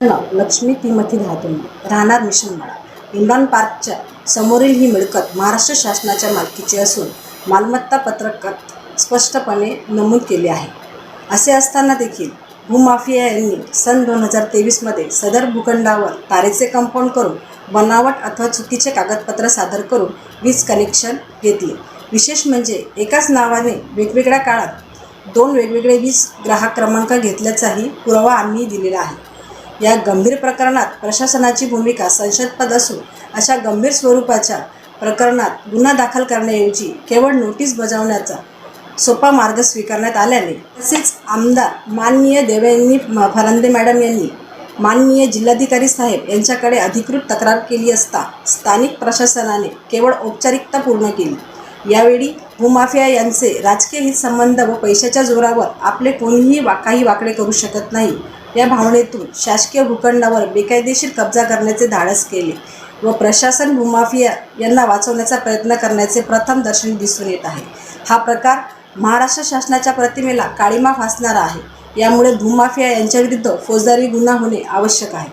लक्ष्मी तिमथी धातुम राहणार मिशनमाळा. इम्रान पार्कच्या समोरील ही मिळकत महाराष्ट्र शासनाच्या मालकीची असून मालमत्ता पत्रकात स्पष्टपणे नमूद केले आहे. असे असताना देखील भूमाफिया यांनी सन 2023 सदर भूखंडावर तारेचे कंपाऊंड करून बनावट अथवा चुकीचे कागदपत्र सादर करून वीज कनेक्शन घेतले. विशेष म्हणजे एकाच नावाने वेगवेगळ्या काळात 2 वेगवेगळे वीज ग्राहक क्रमांक घेतल्याचाही पुरावा आम्ही दिलेला आहे. या गंभीर प्रकरणात प्रशासनाची भूमिका संशयास्पद असून अशा गंभीर स्वरूपाच्या प्रकरणात गुन्हा दाखल करण्याऐवजी केवळ नोटीस बजावण्याचा सोपा मार्ग स्वीकारण्यात आल्याने तसेच आमदार माननीय देवयानी फरांदे मॅडम यांनी माननीय जिल्हाधिकारी साहेब यांच्याकडे अधिकृत तक्रार केली असता स्थानिक प्रशासनाने केवळ औपचारिकता पूर्ण केली. यावेळी भूमाफिया यांचे राजकीय हितसंबंध व पैशाच्या जोरावर आपले कोणीही काही वाकडे करू शकत नाही या भावनेतून शासकीय भूखंडावर बेकायदेशीर कब्जा करण्याचे धाडस केले व प्रशासन भूमाफिया यांना वाचवण्याचा प्रयत्न करण्याचे प्रथम दर्शनी दिसून येत आहे. हा प्रकार महाराष्ट्र शासनाच्या प्रतिमेला काळीमा फासणारा आहे. यामुळे भूमाफिया यांच्याविरुद्ध फौजदारी गुन्हा होणे आवश्यक आहे.